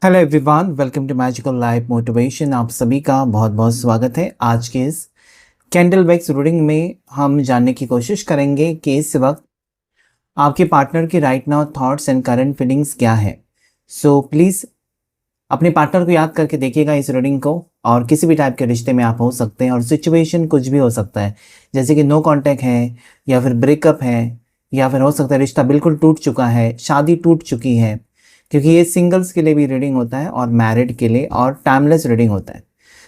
Hello everyone, welcome to magical life motivation. आप सभी का बहुत बहुत स्वागत है। आज के इस कैंडल वैक्स रीडिंग में हम जानने की कोशिश करेंगे कि इस वक्त आपके पार्टनर की right now thoughts and current feelings क्या है। सो प्लीज़ अपने पार्टनर को याद करके देखिएगा इस रीडिंग को। और किसी भी टाइप के रिश्ते में आप हो सकते हैं और सिचुएशन कुछ भी हो सकता है, जैसे कि नो कांटेक्ट है या फिर ब्रेकअप है या फिर हो सकता है रिश्ता बिल्कुल टूट चुका है, शादी टूट चुकी है, क्योंकि ये सिंगल्स के लिए भी रीडिंग होता है और मैरिड के लिए और टाइमलेस रीडिंग होता है।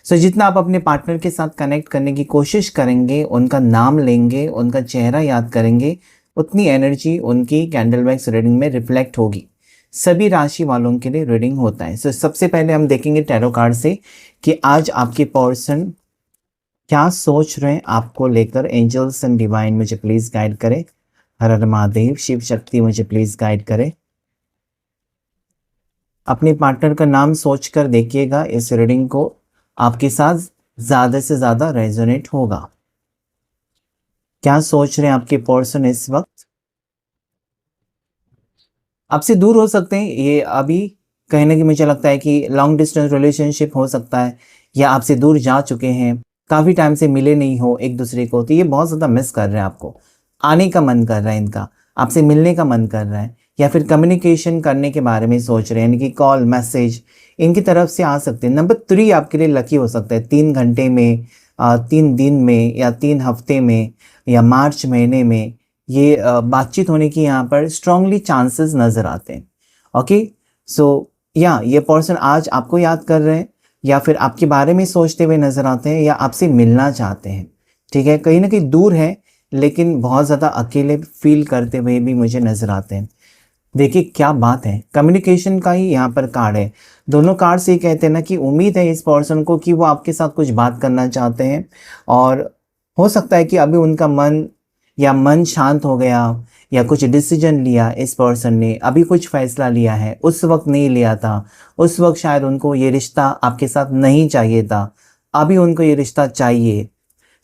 सो जितना आप अपने पार्टनर के साथ कनेक्ट करने की कोशिश करेंगे, उनका नाम लेंगे, उनका चेहरा याद करेंगे, उतनी एनर्जी उनकी कैंडल वैक्स रीडिंग में रिफ्लेक्ट होगी। सभी राशि वालों के लिए रीडिंग होता है। सो सबसे पहले हम देखेंगे टैरो कार्ड से कि आज आपके पर्सन क्या सोच रहे हैं आपको लेकर। एंजल्स एंड डिवाइन मुझे प्लीज गाइड करें। हर हर महादेव, शिव शक्ति मुझे प्लीज गाइड करें। अपने पार्टनर का नाम सोचकर देखिएगा, इस रीडिंग को आपके साथ ज़्यादा से ज़्यादा रेजोनेट होगा। क्या सोच रहे हैं आपके पर्सन इस वक्त? आपसे दूर हो सकते हैं ये अभी, कहीं ना कहीं मुझे लगता है कि लॉन्ग डिस्टेंस रिलेशनशिप हो सकता है, या आपसे दूर जा चुके हैं, काफ़ी टाइम से मिले नहीं हो एक दूसरे को, तो ये बहुत ज़्यादा मिस कर रहे हैं आपको। आने का मन कर रहा है इनका, आपसे मिलने का मन कर रहा है, या फिर कम्युनिकेशन करने के बारे में सोच रहे हैं, यानी कि कॉल मैसेज इनकी तरफ से आ सकते हैं। नंबर 3 आपके लिए लकी हो सकता है। 3 घंटे में, 3 दिन में, या 3 हफ्ते में, या मार्च महीने में ये बातचीत होने की यहाँ पर स्ट्रांगली चांसेस नज़र आते हैं। ओके, सो या ये पर्सन आज आपको याद कर रहे हैं, या फिर आपके बारे में सोचते हुए नज़र आते हैं, या आपसे मिलना चाहते हैं। ठीक है, कहीं ना कहीं दूर है लेकिन बहुत ज़्यादा अकेले फील करते हुए भी मुझे नज़र आते हैं। देखिए क्या बात है, कम्युनिकेशन का ही यहाँ पर कार्ड है। दोनों कार्ड से ये कहते हैं ना कि उम्मीद है इस पर्सन को कि वो आपके साथ कुछ बात करना चाहते हैं, और हो सकता है कि अभी उनका मन शांत हो गया, या कुछ डिसीजन लिया इस पर्सन ने, अभी कुछ फैसला लिया है, उस वक्त नहीं लिया था। उस वक्त शायद उनको ये रिश्ता आपके साथ नहीं चाहिए था, अभी उनको ये रिश्ता चाहिए।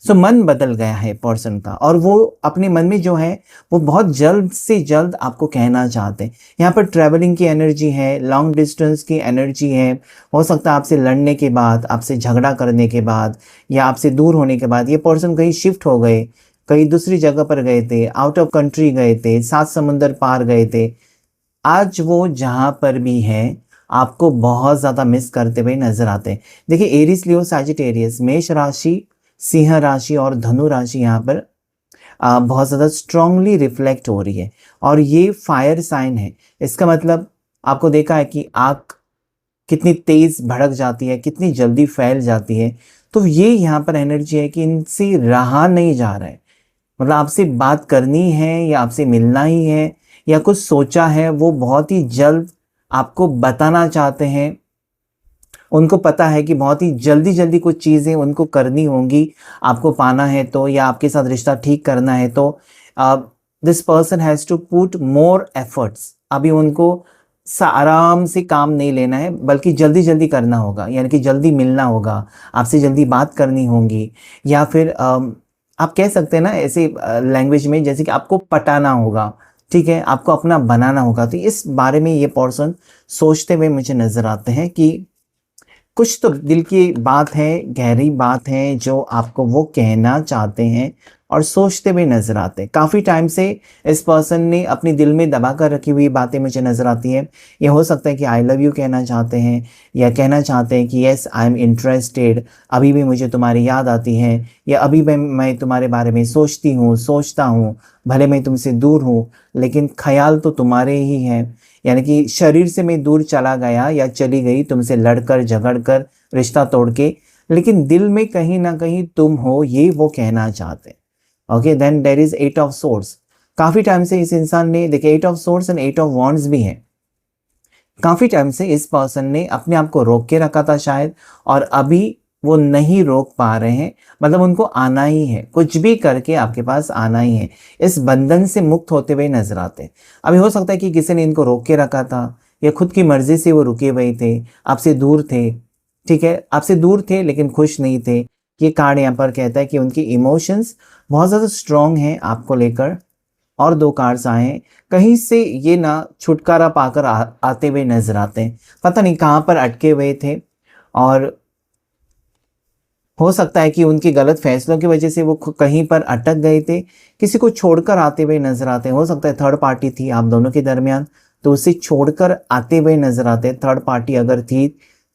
सो मन बदल गया है पर्सन का, और वो अपने मन में जो है वो बहुत जल्द से जल्द आपको कहना चाहते हैं। यहाँ पर ट्रैवलिंग की एनर्जी है, लॉन्ग डिस्टेंस की एनर्जी है। हो सकता है आपसे लड़ने के बाद, आपसे झगड़ा करने के बाद, या आपसे दूर होने के बाद ये पर्सन कहीं शिफ्ट हो गए, कहीं दूसरी जगह पर गए थे, आउट ऑफ कंट्री गए थे, 7 समुंदर पार गए थे। आज वो जहाँ पर भी है आपको बहुत ज़्यादा मिस करते हुए नजर आते हैं। देखिए एरीज, लियो, सैजिटेरियस, मेष राशि, सिंह राशि और धनु राशि यहाँ पर बहुत ज़्यादा स्ट्रांगली रिफ्लेक्ट हो रही है, और ये फायर साइन है। इसका मतलब आपको देखा है कि आग कितनी तेज भड़क जाती है, कितनी जल्दी फैल जाती है। तो ये यहाँ पर एनर्जी है कि इनसे रहा नहीं जा रहा है। मतलब आपसे बात करनी है, या आपसे मिलना ही है, या कुछ सोचा है वो बहुत ही जल्द आपको बताना चाहते हैं। उनको पता है कि बहुत ही जल्दी जल्दी कुछ चीज़ें उनको करनी होंगी, आपको पाना है तो, या आपके साथ रिश्ता ठीक करना है तो this person has to put more efforts. अभी उनको आराम से काम नहीं लेना है, बल्कि जल्दी जल्दी करना होगा, यानी कि जल्दी मिलना होगा, आपसे जल्दी बात करनी होगी, या फिर आप कह सकते हैं ना ऐसे लैंग्वेज में, जैसे कि आपको पटाना होगा। ठीक है, आपको अपना बनाना होगा। तो इस बारे में ये पर्सन सोचते हुए मुझे नज़र आते हैं कि कुछ तो दिल की बात है, गहरी बात है जो आपको वो कहना चाहते हैं और सोचते हुए नजर आते हैं। काफ़ी टाइम से इस पर्सन ने अपने दिल में दबा कर रखी हुई बातें मुझे नज़र आती हैं। ये हो सकता है कि आई लव यू कहना चाहते हैं, या कहना चाहते हैं कि येस आई एम इंटरेस्टेड, अभी भी मुझे तुम्हारी याद आती है, या अभी भी मैं तुम्हारे बारे में सोचती हूँ, सोचता हूँ, भले मैं तुमसे दूर हूँ लेकिन ख्याल तो तुम्हारे ही हैं। यानी कि शरीर से मैं दूर चला गया या चली गई तुमसे लड़कर झगड़कर, रिश्ता तोड़ के, लेकिन दिल में कहीं ना कहीं तुम हो, ये वो कहना चाहते हैं। Okay, then there is 8 of swords. काफ़ी टाइम से इस इंसान ने, देखिए 8 of swords and 8 of wands भी है। काफ़ी टाइम से इस पर्सन ने अपने आप को रोक के रखा था शायद, और अभी वो नहीं रोक पा रहे हैं। मतलब उनको आना ही है, कुछ भी करके आपके पास आना ही है। इस बंधन से मुक्त होते हुए नजर आते हैं। अभी हो सकता है कि किसी ने इनको रोक के रखा था, या खुद की मर्जी से वो रुके हुए थे, आपसे दूर थे। ठीक है, आपसे दूर थे लेकिन खुश नहीं थे। ये कार्ड यहाँ पर कहता है कि उनकी इमोशंस बहुत ज़्यादा स्ट्रांग हैं आपको लेकर, और 2 कार्ड्स आए हैं। कहीं से ये ना छुटकारा पाकर आते हुए नज़र आते हैं। पता नहीं कहाँ पर अटके हुए थे और हो सकता है कि उनके गलत फैसलों की वजह से वो कहीं पर अटक गए थे, किसी को छोड़कर आते हुए नज़र आते हैं। हो सकता है थर्ड पार्टी थी आप दोनों के दरमियान, तो उसे छोड़कर आते हुए नज़र आते हैं। थर्ड पार्टी अगर थी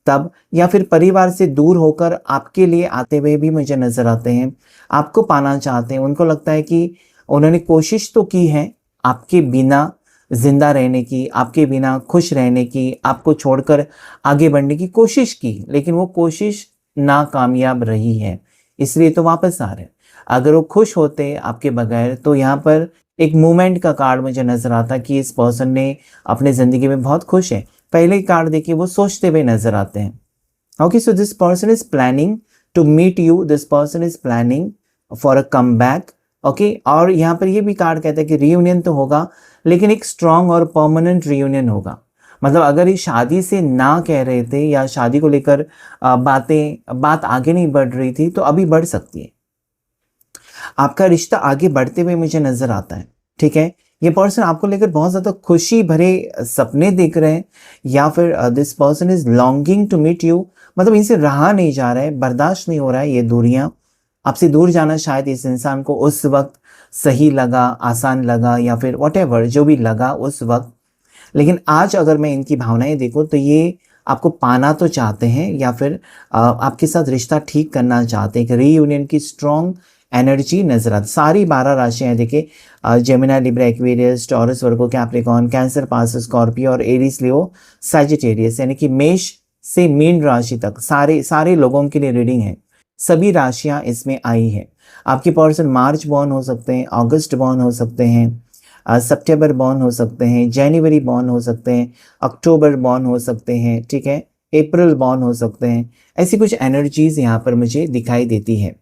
तब, या फिर परिवार से दूर होकर आपके लिए आते हुए भी मुझे नज़र आते हैं। आपको पाना चाहते हैं, उनको लगता है कि उन्होंने कोशिश तो की है आपके बिना ज़िंदा रहने की, आपके बिना खुश रहने की, आपको छोड़कर आगे बढ़ने की कोशिश की, लेकिन वो कोशिश नाकामयाब रही है, इसलिए तो वापस आ रहे हैं। अगर वो खुश होते आपके बगैर तो यहाँ पर एक मूवमेंट का कार्ड मुझे नज़र आता कि इस पर्सन ने अपने ज़िंदगी में बहुत खुश है। पहले ही कार्ड देखिए वो सोचते हुए नज़र आते हैं। Okay, so this person is planning to meet you, this person is planning for a comeback. Okay, और यहाँ पर ये भी कार्ड कहता है कि रीयूनियन तो होगा, लेकिन एक स्ट्रॉन्ग और परमानेंट रीयूनियन होगा। मतलब अगर ये शादी से ना कह रहे थे या शादी को लेकर बात आगे नहीं बढ़ रही थी, तो अभी बढ़ सकती है। आपका रिश्ता आगे बढ़ते हुए मुझे नज़र आता है, ठीक है। ये पर्सन आपको लेकर बहुत ज़्यादा खुशी भरे सपने देख रहे हैं, या फिर this person is longing to meet you, मतलब इनसे रहा नहीं जा रहा है, बर्दाश्त नहीं हो रहा है ये दूरियाँ। आपसे दूर जाना शायद इस इंसान को उस वक़्त सही लगा, आसान लगा, या फिर व्हाटएवर जो भी लगा उस वक़्त। लेकिन आज अगर मैं इनकी भावनाएँ देखूँ तो ये आपको पाना तो चाहते हैं, या फिर आपके साथ रिश्ता ठीक करना चाहते हैं। एक रीयूनियन की स्ट्रॉन्ग एनर्जी नजर आती। सारी 12 राशियाँ देखिए, जेमिनी, लिब्रा, एक्वेरियस, टॉरस, वर्गो, कैप्रिकॉर्न, कैंसर, पास, स्कॉर्पियो और एरीज, लियो, सैजिटेरियस, यानी कि मेष से मीन राशि तक सारे लोगों के लिए रीडिंग है। सभी राशियाँ इसमें आई है। आपके पर्सन मार्च बॉर्न हो सकते हैं, अगस्त बॉर्न हो सकते हैं, सितंबर बॉर्न हो सकते हैं, जनवरी बॉर्न हो सकते हैं, अक्टूबर बॉर्न हो सकते हैं, ठीक है, अप्रैल बॉर्न हो सकते हैं। ऐसी कुछ एनर्जीज यहाँ पर मुझे दिखाई देती है,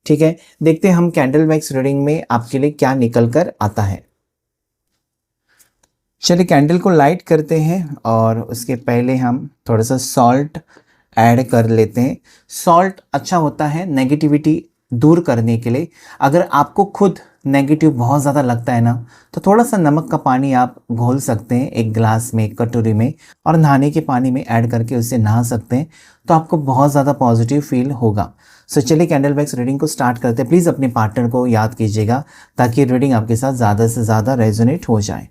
ठीक है। देखते हैं हम कैंडल वैक्स रीडिंग में आपके लिए क्या निकल कर आता है। चलिए कैंडल को लाइट करते हैं, और उसके पहले हम थोड़ा सा सॉल्ट ऐड कर लेते हैं। सॉल्ट अच्छा होता है नेगेटिविटी दूर करने के लिए। अगर आपको खुद नेगेटिव बहुत ज़्यादा लगता है ना, तो थोड़ा सा नमक का पानी आप घोल सकते हैं एक गिलास में, एक कटोरी में, और नहाने के पानी में ऐड करके उससे नहा सकते हैं, तो आपको बहुत ज़्यादा पॉजिटिव फील होगा। सो चलिए कैंडल वैक्स रीडिंग को स्टार्ट करते हैं। प्लीज़ अपने पार्टनर को याद कीजिएगा ताकि रीडिंग आपके साथ ज़्यादा से ज़्यादा रेजोनेट हो जाए।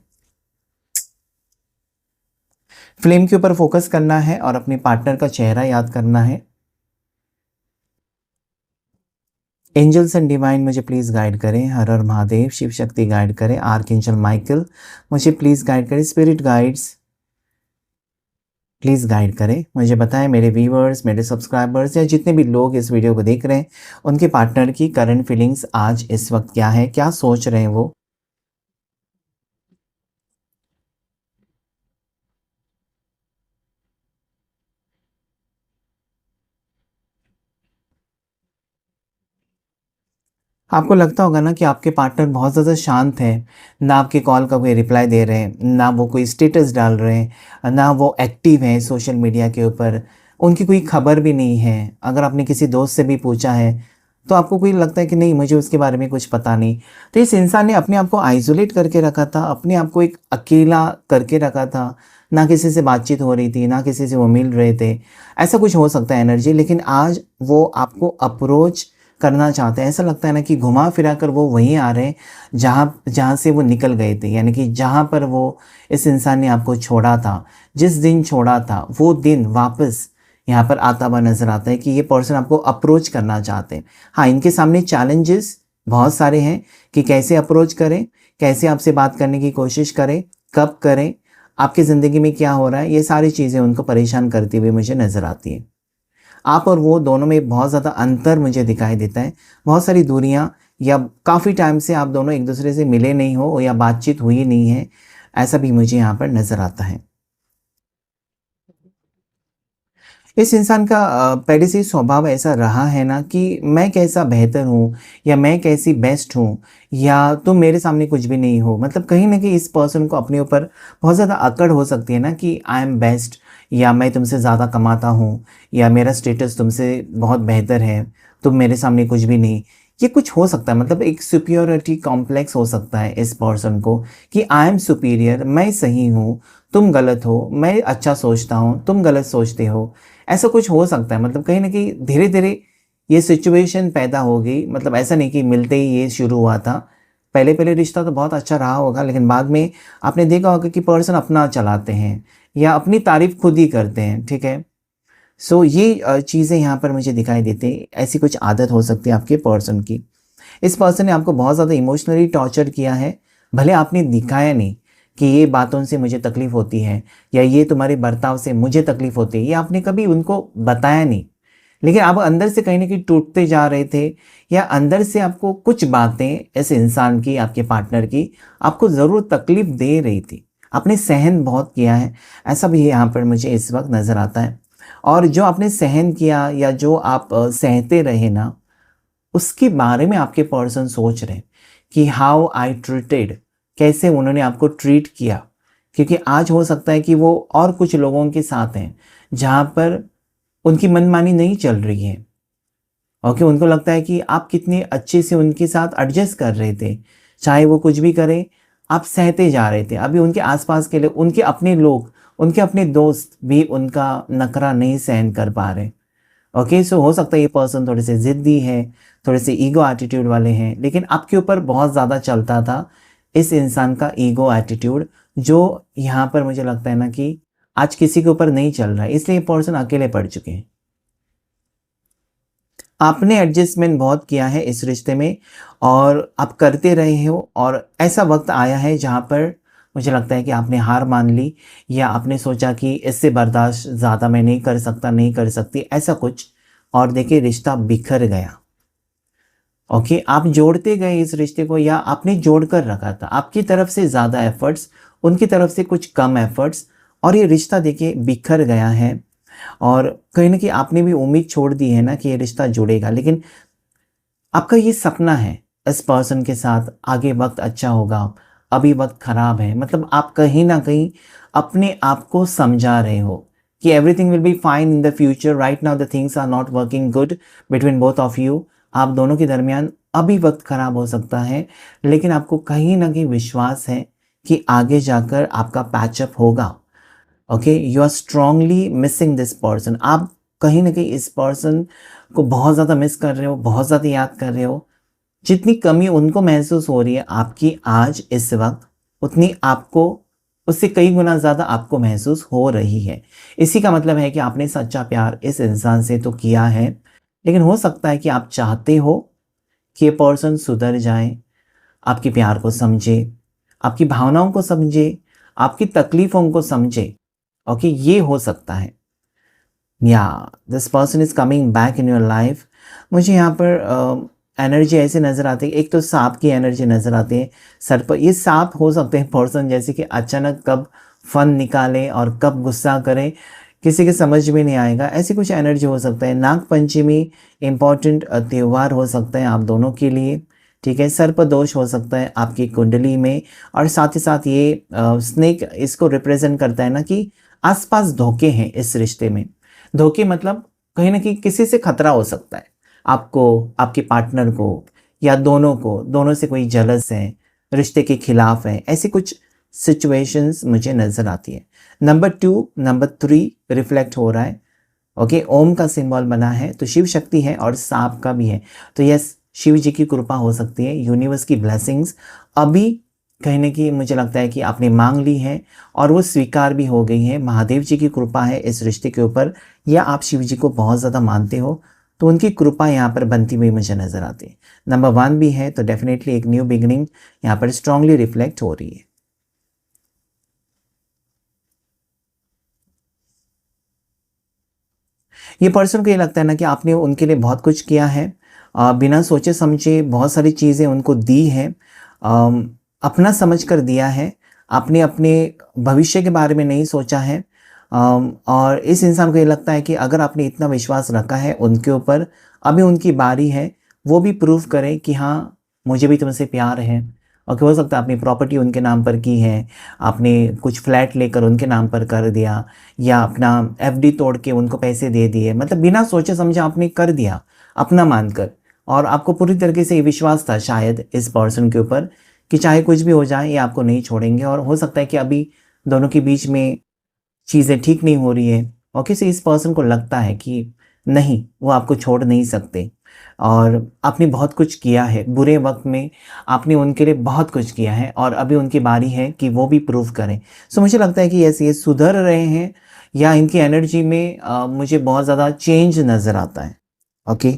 फ्लेम के ऊपर फोकस करना है और अपने पार्टनर का चेहरा याद करना है। एंजल्स एंड डिवाइन मुझे प्लीज़ गाइड करें। हर हर महादेव। शिव शक्ति गाइड करें। आर्कएंजल माइकल मुझे प्लीज़ गाइड करें। स्पिरिट गाइड्स प्लीज़ गाइड करें। मुझे बताएं मेरे व्यूवर्स, मेरे सब्सक्राइबर्स, या जितने भी लोग इस वीडियो को देख रहे हैं, उनके पार्टनर की करंट फीलिंग्स आज इस वक्त क्या है, क्या सोच रहे हैं वो। आपको लगता होगा ना कि आपके पार्टनर बहुत ज़्यादा शांत हैं, ना आपके कॉल का कोई रिप्लाई दे रहे हैं, ना वो कोई स्टेटस डाल रहे हैं, ना वो एक्टिव हैं सोशल मीडिया के ऊपर, उनकी कोई खबर भी नहीं है। अगर आपने किसी दोस्त से भी पूछा है तो आपको कोई लगता है कि नहीं, मुझे उसके बारे में कुछ पता नहीं। तो इस इंसान ने अपने आप को आइसोलेट करके रखा था, अपने आप को एक अकेला करके रखा था, ना किसी से बातचीत हो रही थी, ना किसी से वो मिल रहे थे। ऐसा कुछ हो सकता है एनर्जी, लेकिन आज वो आपको अप्रोच करना चाहते हैं। ऐसा लगता है ना कि घुमा फिरा कर वो वहीं आ रहे हैं जहाँ से वो निकल गए थे, यानी कि जहाँ पर वो इस इंसान ने आपको छोड़ा था, जिस दिन छोड़ा था, वो दिन वापस यहाँ पर आता हुआ नज़र आता है कि ये पर्सन आपको अप्रोच करना चाहते हैं। हाँ, इनके सामने चैलेंजेस बहुत सारे हैं कि कैसे अप्रोच करें, कैसे आपसे बात करने की कोशिश करें, कब करें, आपकी ज़िंदगी में क्या हो रहा है, ये सारी चीज़ें उनको परेशान करती हुई मुझे नज़र आती हैं। आप और वो दोनों में बहुत ज़्यादा अंतर मुझे दिखाई देता है, बहुत सारी दूरियाँ, या काफ़ी टाइम से आप दोनों एक दूसरे से मिले नहीं हो या बातचीत हुई नहीं है, ऐसा भी मुझे यहाँ पर नज़र आता है। इस इंसान का पहले से ही स्वभाव ऐसा रहा है ना कि मैं कैसा बेहतर हूँ, या मैं कैसी बेस्ट हूँ, या तुम मेरे सामने कुछ भी नहीं हो। मतलब कहीं ना कहीं इस पर्सन को अपने ऊपर बहुत ज़्यादा अकड़ हो सकती है ना कि आई एम बेस्ट, या मैं तुमसे ज़्यादा कमाता हूँ, या मेरा स्टेटस तुमसे बहुत बेहतर है, तुम मेरे सामने कुछ भी नहीं। ये कुछ हो सकता है, मतलब एक सुपीरियरिटी कॉम्प्लेक्स हो सकता है इस पर्सन को कि आई एम सुपीरियर, मैं सही हूँ, तुम गलत हो, मैं अच्छा सोचता हूँ, तुम गलत सोचते हो। ऐसा कुछ हो सकता है, मतलब कहीं ना कहीं धीरे धीरे ये सिचुएशन पैदा हो गई। मतलब ऐसा नहीं कि मिलते ही ये शुरू हुआ था, पहले पहले रिश्ता तो बहुत अच्छा रहा होगा, लेकिन बाद में आपने देखा होगा कि पर्सन अपना चलाते हैं या अपनी तारीफ खुद ही करते हैं, ठीक है। सो ये चीज़ें यहाँ पर मुझे दिखाई देती हैं। ऐसी कुछ आदत हो सकती है आपके पर्सन की। इस पर्सन ने आपको बहुत ज़्यादा इमोशनली टॉर्चर किया है, भले आपने दिखाया नहीं कि ये बातों से मुझे तकलीफ़ होती है या ये तुम्हारे बर्ताव से मुझे तकलीफ़ होती है, ये आपने कभी उनको बताया नहीं। लेकिन आप अंदर से कहीं न कहीं टूटते जा रहे थे, या अंदर से आपको कुछ बातें इस इंसान की, आपके पार्टनर की, आपको ज़रूर तकलीफ़ दे रही थी। आपने सहन बहुत किया है, ऐसा भी यहाँ पर मुझे इस वक़्त नज़र आता है। और जो आपने सहन किया या जो आप सहते रहे ना, उसके बारे में आपके पर्सन सोच रहे हैं कि हाउ आई ट्रीटेड, कैसे उन्होंने आपको ट्रीट किया। क्योंकि आज हो सकता है कि वो और कुछ लोगों के साथ हैं जहाँ पर उनकी मनमानी नहीं चल रही है। ओके, उनको लगता है कि आप कितने अच्छे से उनके साथ एडजस्ट कर रहे थे, चाहे वो कुछ भी करें आप सहते जा रहे थे। अभी उनके आसपास के लोग, उनके अपने लोग, उनके अपने दोस्त भी उनका नखरा नहीं सहन कर पा रहे। ओके, सो हो सकता है ये पर्सन थोड़े से ज़िद्दी है, थोड़े से ईगो एटीट्यूड वाले हैं, लेकिन आपके ऊपर बहुत ज़्यादा चलता था इस इंसान का ईगो एटीट्यूड, जो यहाँ पर मुझे लगता है ना कि आज किसी के ऊपर नहीं चल रहा है, इसलिए ये पर्सन अकेले पड़ चुके हैं। आपने एडजस्टमेंट बहुत किया है इस रिश्ते में और आप करते रहे हो, और ऐसा वक्त आया है जहाँ पर मुझे लगता है कि आपने हार मान ली, या आपने सोचा कि इससे बर्दाश्त ज़्यादा मैं नहीं कर सकता, नहीं कर सकती, ऐसा कुछ। और देखिए रिश्ता बिखर गया। ओके, आप जोड़ते गए इस रिश्ते को, या आपने जोड़ कर रखा था, आपकी तरफ से ज़्यादा एफर्ट्स, उनकी तरफ से कुछ कम एफर्ट्स, और ये रिश्ता देखिए बिखर गया है। और कहीं न कहीं आपने भी उम्मीद छोड़ दी है ना कि ये रिश्ता जुड़ेगा, लेकिन आपका ये सपना है इस पर्सन के साथ आगे वक़्त अच्छा होगा, अभी वक़्त ख़राब है। मतलब आप कहीं न कहीं अपने आप को समझा रहे हो कि everything will be fine in the future, right now the things are not working good between both of you. आप दोनों के दरमियान अभी वक़्त ख़राब हो सकता है, लेकिन आपको कहीं न कहीं विश्वास है कि आगे जाकर आपका पैचअप होगा। Okay, you are strongly missing this person. आप कहीं ना कहीं इस पर्सन को बहुत ज़्यादा मिस कर रहे हो, बहुत ज़्यादा याद कर रहे हो। जितनी कमी उनको महसूस हो रही है आपकी आज इस वक्त, उतनी आपको उससे कई गुना ज़्यादा आपको महसूस हो रही है। इसी का मतलब है कि आपने सच्चा प्यार इस इंसान से तो किया है, लेकिन हो सकता है कि आप चाहते हो कि ये पर्सन सुधर जाए, आपके प्यार को समझे, आपकी भावनाओं को समझे, आपकी तकलीफ़ों को समझे। ओके, ये हो सकता है। या this person is coming back in your life. मुझे यहाँ पर एनर्जी ऐसे नज़र आती है, एक तो सांप की एनर्जी नज़र आती है सर पर। ये सांप हो सकते हैं पर्सन जैसे कि अचानक कब फन निकालें और कब गुस्सा करें, किसी के समझ में नहीं आएगा, ऐसी कुछ एनर्जी हो सकता है। नाग पंचमी इम्पॉर्टेंट त्यौहार हो सकता है आप दोनों के लिए, ठीक है। सर्पदोष हो सकता है आपकी कुंडली में, और साथ ही साथ ये स्नेक इसको रिप्रेजेंट करता है ना कि आसपास धोखे हैं इस रिश्ते में। धोखे मतलब कहीं ना कहीं किसी से खतरा हो सकता है, आपको, आपके पार्टनर को, या दोनों को, दोनों से कोई जलस है, रिश्ते के खिलाफ है, ऐसी कुछ सिचुएशंस मुझे नज़र आती है। नंबर 2, नंबर 3 रिफ्लेक्ट हो रहा है। ओके, ओम का सिंबल बना है तो शिव शक्ति है और सांप का भी है, तो यस, शिव जी की कृपा हो सकती है, यूनिवर्स की ब्लेसिंग्स अभी कहने की मुझे लगता है कि आपने मांग ली है और वो स्वीकार भी हो गई है। महादेव जी की कृपा है इस रिश्ते के ऊपर, या आप शिव जी को बहुत ज़्यादा मानते हो तो उनकी कृपा यहाँ पर बनती हुई मुझे नज़र आती है। नंबर 1 भी है तो डेफिनेटली एक न्यू बिगिनिंग यहाँ पर स्ट्रांगली रिफ्लेक्ट हो रही है। ये पर्सन को ये लगता है ना कि आपने उनके लिए बहुत कुछ किया है, बिना सोचे समझे बहुत सारी चीज़ें उनको दी है, अपना समझ कर दिया है, आपने अपने भविष्य के बारे में नहीं सोचा है। और इस इंसान को ये लगता है कि अगर आपने इतना विश्वास रखा है उनके ऊपर, अभी उनकी बारी है वो भी प्रूव करें कि हाँ, मुझे भी तुमसे प्यार है। और हो सकता है आपने प्रॉपर्टी उनके नाम पर की है, आपने कुछ फ्लैट लेकर उनके नाम पर कर दिया, या अपना एफडी तोड़ के उनको पैसे दे दिए, मतलब बिना सोचे समझे आपने कर दिया अपना मानकर। और आपको पूरी तरीके से ये विश्वास था शायद इस पर्सन के ऊपर कि चाहे कुछ भी हो जाए ये आपको नहीं छोड़ेंगे, और हो सकता है कि अभी दोनों के बीच में चीज़ें ठीक नहीं हो रही है और किसी इस पर्सन को लगता है कि नहीं, वो आपको छोड़ नहीं सकते, और आपने बहुत कुछ किया है बुरे वक्त में, आपने उनके लिए बहुत कुछ किया है और अभी उनकी बारी है कि वो भी प्रूव करें। सो मुझे लगता है कि ये सुधर रहे हैं, या इनकी एनर्जी में मुझे बहुत ज़्यादा चेंज नज़र आता है। ओके।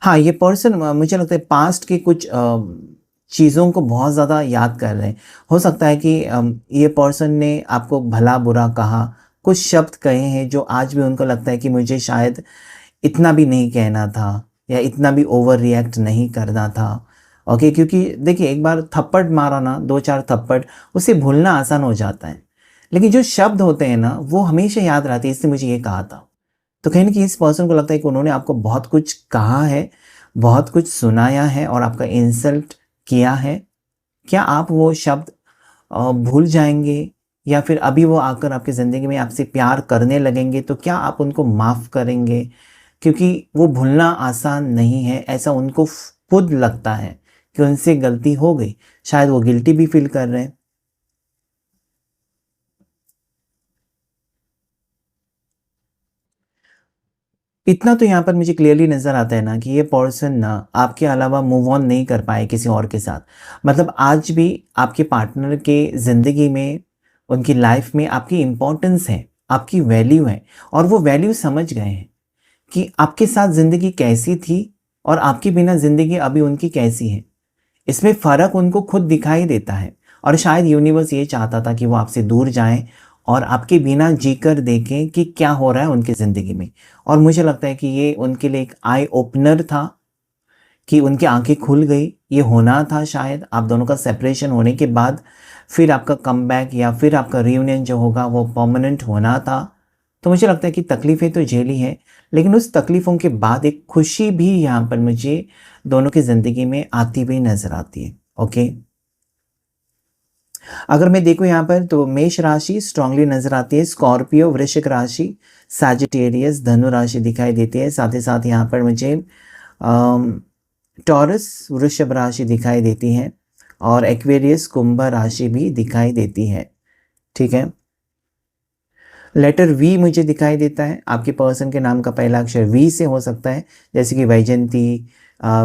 हाँ, ये पर्सन मुझे लगता है पास्ट के कुछ चीज़ों को बहुत ज़्यादा याद कर रहे हैं। हो सकता है कि ये पर्सन ने आपको भला-बुरा कहा, कुछ शब्द कहे हैं जो आज भी उनको लगता है कि मुझे शायद इतना भी नहीं कहना था या इतना भी ओवर रिएक्ट नहीं करना था। ओके, क्योंकि देखिए एक बार थप्पड़ मारा ना, 2-4 थप्पड़, उसे भूलना आसान हो जाता है। लेकिन जो शब्द होते हैं ना, वो हमेशा याद रहते हैं, इसने मुझे ये कहा था। तो कहीं न कहीं इस पर्सन को लगता है कि उन्होंने आपको बहुत कुछ कहा है, बहुत कुछ सुनाया है और आपका इंसल्ट किया है। क्या आप वो शब्द भूल जाएँगे, या फिर अभी वो आकर आपकी ज़िंदगी में आपसे प्यार करने लगेंगे, तो क्या आप उनको माफ़ करेंगे? क्योंकि वो भूलना आसान नहीं है, ऐसा उनको खुद लगता है कि उनसे गलती हो गई। शायद वो गिल्टी भी फ़ील कर रहे हैं। इतना तो यहाँ पर मुझे क्लियरली नज़र आता है ना कि ये पर्सन ना आपके अलावा मूव ऑन नहीं कर पाए किसी और के साथ। मतलब आज भी आपके पार्टनर के ज़िंदगी में, उनकी लाइफ में आपकी इम्पोर्टेंस है, आपकी वैल्यू है, और वो वैल्यू समझ गए हैं कि आपके साथ ज़िंदगी कैसी थी और आपके बिना ज़िंदगी अभी उनकी कैसी है। इसमें फ़र्क उनको खुद दिखाई देता है, और शायद यूनिवर्स ये चाहता था कि वो आपसे दूर जाएँ और आपके बिना जीकर देखें कि क्या हो रहा है उनकी ज़िंदगी में। और मुझे लगता है कि ये उनके लिए एक आई ओपनर था कि उनकी आँखें खुल गई। ये होना था शायद आप दोनों का सेपरेशन होने के बाद, फिर आपका कमबैक या फिर आपका रियूनियन जो होगा वो परमानेंट होना था। तो मुझे लगता है कि तकलीफ़ें तो झेली हैं, लेकिन उस तकलीफ़ों के बाद एक खुशी भी यहाँ पर मुझे दोनों की ज़िंदगी में आती हुई नज़र आती है। ओके। अगर मैं देखूँ यहाँ पर तो मेष राशि स्ट्रांगली नज़र आती है, स्कॉर्पियो, वृश्चिक राशि, सैजिटेरियस, धनु राशि दिखाई देती है। साथ ही साथ यहाँ पर मुझे अम, टॉरस, वृषभ राशि दिखाई देती है, और एक्वेरियस, कुंभ राशि भी दिखाई देती है। ठीक है। लेटर वी मुझे दिखाई देता है, आपके पर्सन के नाम का पहला अक्षर वी से हो सकता है, जैसे कि वैजंती,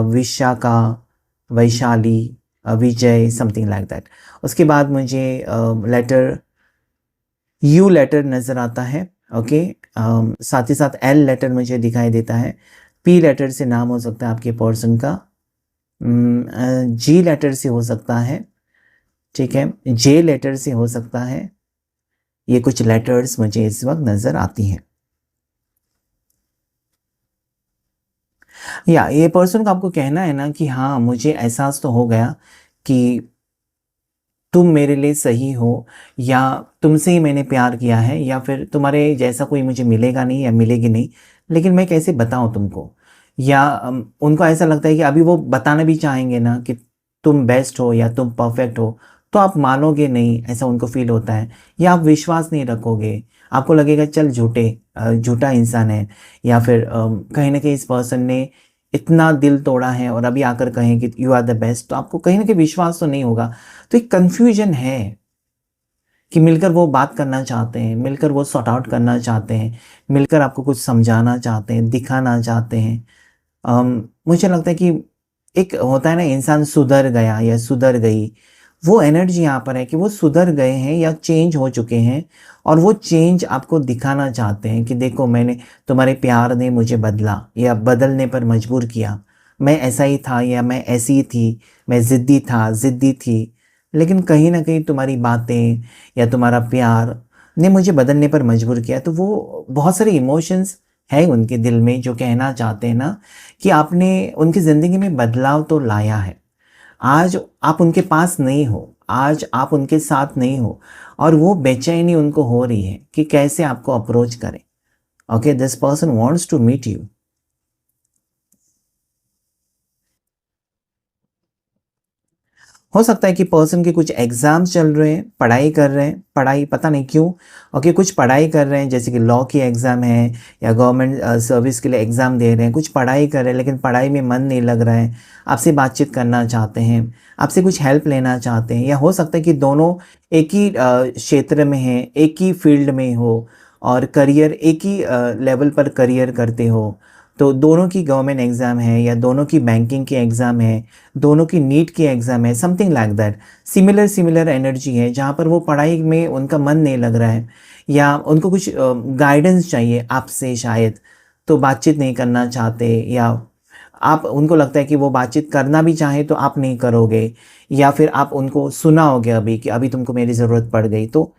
विशाखा, वैशाली, विजय, समथिंग लाइक दैट। उसके बाद मुझे लेटर यू लेटर नज़र आता है। ओके। साथ ही साथ एल लेटर मुझे दिखाई देता है। पी लेटर से नाम हो सकता है आपके पर्सन का। जी लेटर से हो सकता है। ठीक है। जे लेटर से हो सकता है। ये कुछ लेटर्स मुझे इस वक्त नज़र आती हैं। या ये पर्सन को आपको कहना है ना कि हाँ, मुझे एहसास तो हो गया कि तुम मेरे लिए सही हो, या तुमसे ही मैंने प्यार किया है, या फिर तुम्हारे जैसा कोई मुझे मिलेगा नहीं या मिलेगी नहीं, लेकिन मैं कैसे बताऊँ तुमको? या उनको ऐसा लगता है कि अभी वो बताना भी चाहेंगे ना कि तुम बेस्ट हो या तुम परफेक्ट हो, तो आप मानोगे नहीं, ऐसा उनको फ़ील होता है, या आप विश्वास नहीं रखोगे। आपको लगेगा चल झूठा इंसान है, या फिर कहीं न कहीं इस पर्सन ने इतना दिल तोड़ा है और अभी आकर कहें कि यू आर द बेस्ट, तो आपको कहीं न कहीं विश्वास तो नहीं होगा। तो एक कन्फ्यूजन है कि मिलकर वो बात करना चाहते हैं, मिलकर वो सॉर्ट आउट करना चाहते हैं, मिलकर आपको कुछ समझाना चाहते हैं, दिखाना चाहते हैं। मुझे लगता है कि एक होता है ना, इंसान सुधर गया या सुधर गई, वो एनर्जी यहाँ पर है कि वो सुधर गए हैं या चेंज हो चुके हैं, और वो चेंज आपको दिखाना चाहते हैं कि देखो, मैंने, तुम्हारे प्यार ने मुझे बदला या बदलने पर मजबूर किया। मैं ऐसा ही था या मैं ऐसी ही थी, मैं ज़िद्दी था, ज़िद्दी थी, लेकिन कहीं न कहीं तुम्हारी बातें या तुम्हारा प्यार ने मुझे बदलने पर मजबूर किया। तो वो बहुत सारे इमोशंस हैं उनके दिल में जो कहना चाहते हैं ना कि आपने उनकी ज़िंदगी में बदलाव तो लाया है। आज आप उनके पास नहीं हो, आज आप उनके साथ नहीं हो, और वो बेचैनी उनको हो रही है कि कैसे आपको अप्रोच करें। Okay, this person wants to meet you. हो सकता है कि पर्सन के कुछ एग्ज़ाम्स चल रहे हैं, पढ़ाई कर रहे हैं, पढ़ाई पता नहीं क्यों, ओके, कुछ पढ़ाई कर रहे हैं, जैसे कि लॉ की एग्ज़ाम है या गवर्नमेंट सर्विस के लिए एग्ज़ाम दे रहे हैं, कुछ पढ़ाई कर रहे हैं लेकिन पढ़ाई में मन नहीं लग रहा है, आपसे बातचीत करना चाहते हैं, आपसे कुछ हेल्प लेना चाहते हैं, या हो सकता है कि दोनों एक ही क्षेत्र में हैं, एक ही फील्ड में हो और करियर एक ही लेवल पर करियर करते हो। तो दोनों की गवर्नमेंट एग्ज़ाम है या दोनों की बैंकिंग की एग्ज़ाम है, दोनों की नीट की एग्ज़ाम है, something like that. Similar similar energy है जहाँ पर वो पढ़ाई में उनका मन नहीं लग रहा है या उनको कुछ गाइडेंस चाहिए आपसे शायद, तो बातचीत नहीं करना चाहते, या आप उनको लगता है कि वो बातचीत करना भी चाहे तो आप नहीं करोगे, या फिर आप उनको सुनाओगे अभी कि अभी तुमको मेरी ज़रूरत पड़ गई। तो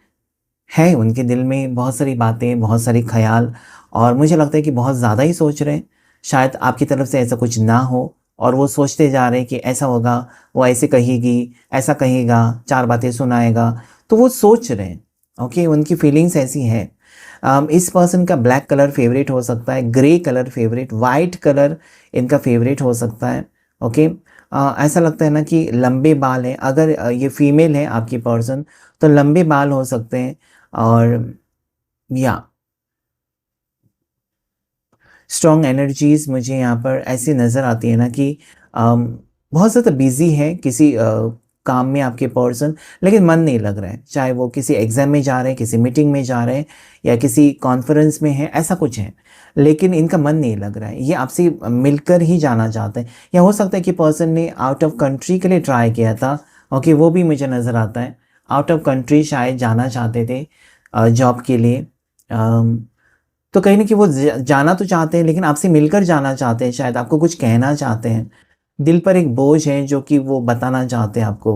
है उनके दिल में बहुत सारी बातें, बहुत सारे ख़याल, और मुझे लगता है कि बहुत ज़्यादा ही सोच रहे हैं। शायद आपकी तरफ से ऐसा कुछ ना हो और वो सोचते जा रहे हैं कि ऐसा होगा, वो ऐसे कहेगी, ऐसा कहेगा, 4 बातें सुनाएगा, तो वो सोच रहे हैं, ओके? उनकी फीलिंग्स ऐसी हैं। इस पर्सन का ब्लैक कलर फ़ेवरेट हो सकता है, grey colour favourite, white colour इनका फ़ेवरेट हो सकता है, ओके? ऐसा लगता है ना कि लंबे बाल हैं, अगर ये फीमेल है आपकी पर्सन, तो लंबे बाल हो सकते हैं, और या स्ट्रॉन्ग एनर्जीज़ मुझे यहाँ पर ऐसी नज़र आती है ना कि अम, बहुत ज़्यादा बिज़ी है किसी काम में आपके पर्सन, लेकिन मन नहीं लग रहा है। चाहे वो किसी एग्ज़ाम में जा रहे हैं, किसी मीटिंग में जा रहे हैं या किसी कॉन्फ्रेंस में हैं, ऐसा कुछ है। लेकिन इनका मन नहीं लग रहा है। ये आपसे मिलकर ही जाना चाहते हैं, या हो सकता है कि पर्सन ने आउट ऑफ कंट्री के लिए ट्राई किया था, ओके, वो भी मुझे नज़र आता है। आउट ऑफ कंट्री शायद जाना चाहते थे जॉब के लिए। अम तो कहीं न कहीं वो जाना तो चाहते हैं लेकिन आपसे मिलकर जाना चाहते हैं, शायद आपको कुछ कहना चाहते हैं। दिल पर एक बोझ है जो कि वो बताना चाहते हैं आपको।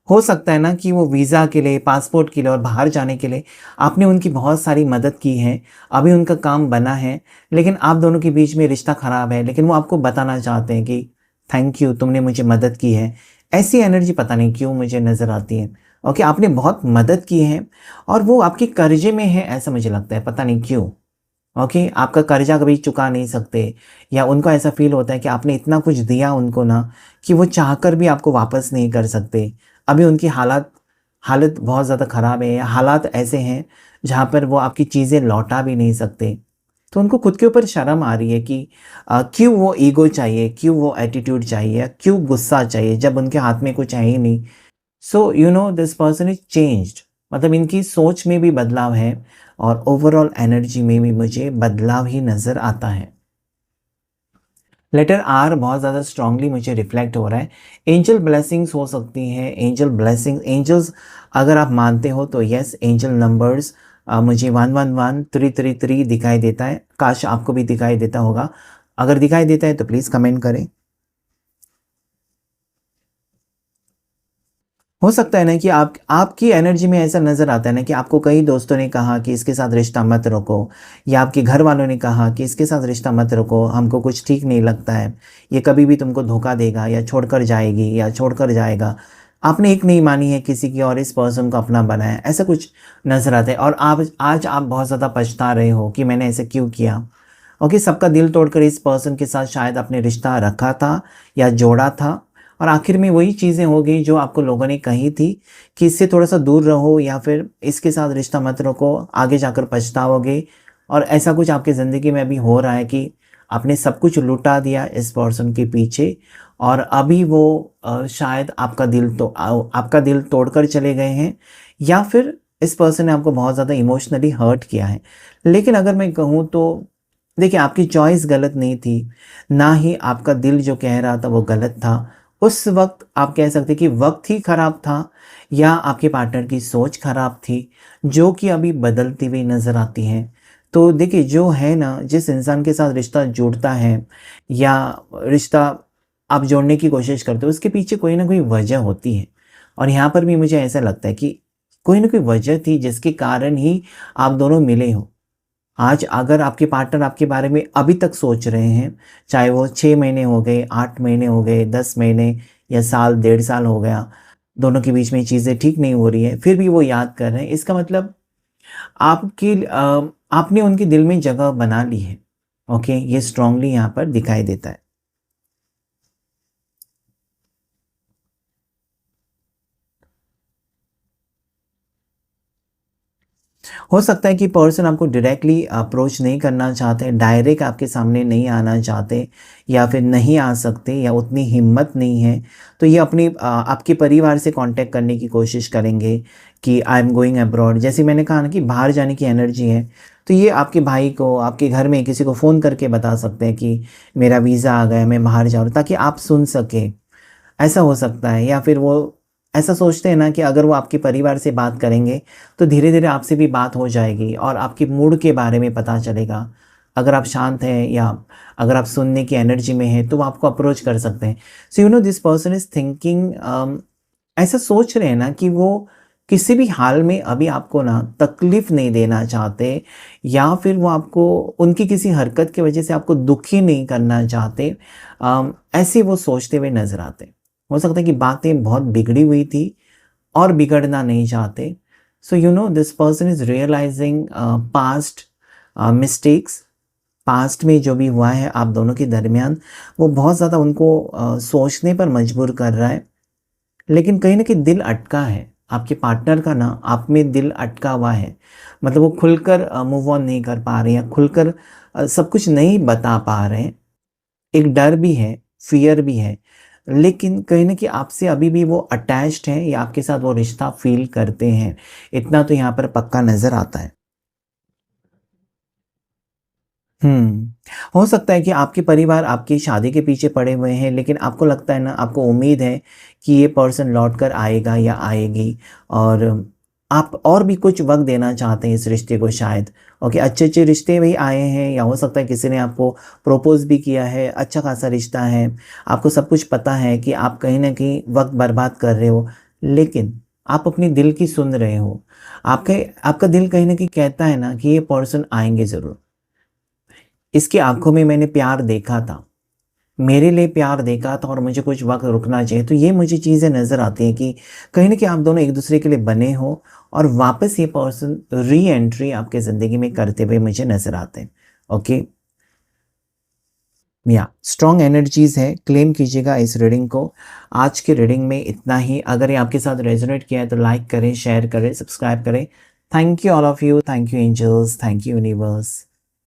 हो सकता है ना कि वो वीज़ा के लिए, पासपोर्ट के लिए और बाहर जाने के लिए आपने उनकी बहुत सारी मदद की है। अभी उनका काम बना है, लेकिन आप दोनों के बीच में रिश्ता ख़राब है, लेकिन वो आपको बताना चाहते हैं कि थैंक यू, तुमने मुझे मदद की है। ऐसी एनर्जी पता नहीं क्यों मुझे नज़र आती है। ओके, आपने बहुत मदद की है और वो आपके कर्ज़े में है, ऐसा मुझे लगता है, पता नहीं क्यों? ओके, आपका कर्जा कभी चुका नहीं सकते, या उनको ऐसा फ़ील होता है कि आपने इतना कुछ दिया उनको ना कि वो चाहकर भी आपको वापस नहीं कर सकते। अभी उनकी हालात हालत बहुत ज़्यादा ख़राब है, या हालात ऐसे हैं जहाँ पर वो आपकी चीज़ें लौटा भी नहीं सकते। तो उनको खुद के ऊपर शर्म आ रही है कि क्यों वो ईगो चाहिए, क्यों वो एटीट्यूड चाहिए, क्यों गुस्सा चाहिए जब उनके हाथ में कुछ है ही नहीं। सो you know this person is changed, मतलब इनकी सोच में भी बदलाव है और ओवरऑल एनर्जी में भी मुझे बदलाव ही नज़र आता है। लेटर आर बहुत ज़्यादा स्ट्रांगली मुझे रिफ्लेक्ट हो रहा है। एंजल ब्लेसिंग्स हो सकती हैं, एंजल ब्लेसिंग्स, एंजल्स अगर आप मानते हो तो यस, एंजल नंबर्स मुझे 111 333 दिखाई देता है। काश आपको भी दिखाई देता होगा। अगर दिखाई देता है तो प्लीज़ कमेंट करें। हो सकता है ना कि आपकी एनर्जी में ऐसा नज़र आता है ना कि आपको कई दोस्तों ने कहा कि इसके साथ रिश्ता मत रखो, या आपके घर वालों ने कहा कि इसके साथ रिश्ता मत रखो, हमको कुछ ठीक नहीं लगता है, ये कभी भी तुमको धोखा देगा या छोड़कर जाएगी या छोड़कर जाएगा। आपने एक नहीं मानी है किसी की और इस पर्सन को अपना बनाया, ऐसा कुछ नज़र आता है, और आप आज आप बहुत ज़्यादा पछता रहे हो कि मैंने ऐसे क्यों किया। ओके, सबका दिल तोड़कर इस पर्सन के साथ शायद आपने रिश्ता रखा था या जोड़ा था, और आखिर में वही चीज़ें हो गई जो आपको लोगों ने कही थी कि इससे थोड़ा-सा दूर रहो या फिर इसके साथ रिश्ता मत रखो, आगे जाकर पछताओगे। और ऐसा कुछ आपकी ज़िंदगी में अभी हो रहा है कि आपने सब कुछ लुटा दिया इस पर्सन के पीछे, और अभी वो शायद आपका दिल तोड़कर चले गए हैं, या फिर इस पर्सन ने आपको बहुत ज़्यादा इमोशनली हर्ट किया है। लेकिन अगर मैं कहूँ तो देखिए, आपकी चॉइस गलत नहीं थी, ना ही आपका दिल जो कह रहा था वो गलत था। उस वक़्त आप कह सकते हैं कि वक़्त ही ख़राब था, या आपके पार्टनर की सोच ख़राब थी, जो कि अभी बदलती हुई नज़र आती है। तो देखिए, जो है ना, जिस इंसान के साथ रिश्ता जुड़ता है या रिश्ता आप जोड़ने की कोशिश करते हो, उसके पीछे कोई ना कोई वजह होती है। और यहाँ पर भी मुझे ऐसा लगता है कि कोई ना कोई वजह थी जिसके कारण ही आप दोनों मिले हो। आज अगर आपके पार्टनर आपके बारे में अभी तक सोच रहे हैं, चाहे वो 6 महीने हो गए, 8 महीने हो गए, 10 महीने या साल, डेढ़ साल हो गया, दोनों के बीच में चीज़ें ठीक नहीं हो रही हैं, फिर भी वो याद कर रहे हैं, इसका मतलब आपने उनके दिल में जगह बना ली है। ओके, ये स्ट्रांगली यहाँ पर दिखाई देता है। हो सकता है कि पर्सन आपको डायरेक्टली अप्रोच नहीं करना चाहते, डायरेक्ट आपके सामने नहीं आना चाहते या फिर नहीं आ सकते या उतनी हिम्मत नहीं है। तो ये आपके परिवार से कांटेक्ट करने की कोशिश करेंगे कि आई एम गोइंग अब्रॉड। जैसे मैंने कहा ना कि बाहर जाने की एनर्जी है, तो ये आपके भाई को, आपके घर में किसी को फ़ोन करके बता सकते हैं कि मेरा वीज़ा आ गया, मैं बाहर जा रहा हूँ, ताकि आप सुन सकें। ऐसा हो सकता है। या फिर वो ऐसा सोचते हैं ना कि अगर वो आपके परिवार से बात करेंगे तो धीरे-धीरे आपसे भी बात हो जाएगी और आपके मूड के बारे में पता चलेगा। अगर आप शांत हैं या अगर आप सुनने की एनर्जी में हैं तो वो आपको अप्रोच कर सकते हैं। सो you know this person is thinking, ऐसा सोच रहे हैं ना कि वो किसी भी हाल में अभी आपको ना तकलीफ़ नहीं देना चाहते या फिर वो आपको उनकी किसी हरकत की वज़ह से आपको दुखी नहीं करना चाहते। ऐसे वो सोचते हुए नज़र आते हैं। हो सकता है कि बातें बहुत बिगड़ी हुई थी और बिगड़ना नहीं चाहते। So you know this person is realising past mistakes. Past में जो भी हुआ है आप दोनों के दरमियान, वो बहुत ज़्यादा उनको सोचने पर मजबूर कर रहा है। लेकिन कहीं न कहीं दिल अटका है। आपके पार्टनर का ना आप में दिल अटका हुआ है। मतलब वो खुलकर मूव ऑन नहीं कर पा रहे हैं, खुलकर सब कुछ नहीं बता पा रहे हैं। एक डर भी है, फ़ियर भी है, लेकिन कहीं न कहीं आपसे अभी भी वो अटैच्ड हैं या आपके साथ वो रिश्ता फ़ील करते हैं। इतना तो यहाँ पर पक्का नज़र आता है। हुँ। हो सकता है कि आपके परिवार आपकी शादी के पीछे पड़े हुए हैं, लेकिन आपको लगता है ना, आपको उम्मीद है कि ये पर्सन लौट कर आएगा या आएगी और आप और भी कुछ वक़्त देना चाहते हैं इस रिश्ते को शायद। ओके, अच्छे-अच्छे रिश्ते भी आए हैं या हो सकता है किसी ने आपको प्रपोज़ भी किया है, अच्छा खासा रिश्ता है। आपको सब कुछ पता है कि आप कहीं न कहीं वक़्त बर्बाद कर रहे हो, लेकिन आप अपने दिल की सुन रहे हो। आपका दिल कहीं न कहीं कहता है ना कि ये पर्सन आएँगे ज़रूर। इसकी आँखों में मैंने प्यार देखा था, मेरे लिए प्यार देखा था और मुझे कुछ वक़्त रुकना चाहिए। तो ये मुझे चीज़ें नज़र आती हैं कि कहीं न कहीं आप दोनों एक-दूसरे के लिए बने हो और वापस ये पर्सन री-एंट्री आपकी ज़िंदगी में करते हुए मुझे नज़र आते हैं। ओके, या स्ट्रॉन्ग एनर्जीज़ है, क्लेम कीजिएगा इस रीडिंग को। आज की रीडिंग में इतना ही। अगर ये आपके साथ रेज़ोनेट किया है तो लाइक करें, शेयर करें, सब्सक्राइब करें। Thank you all of you, thank you angels, thank you universe.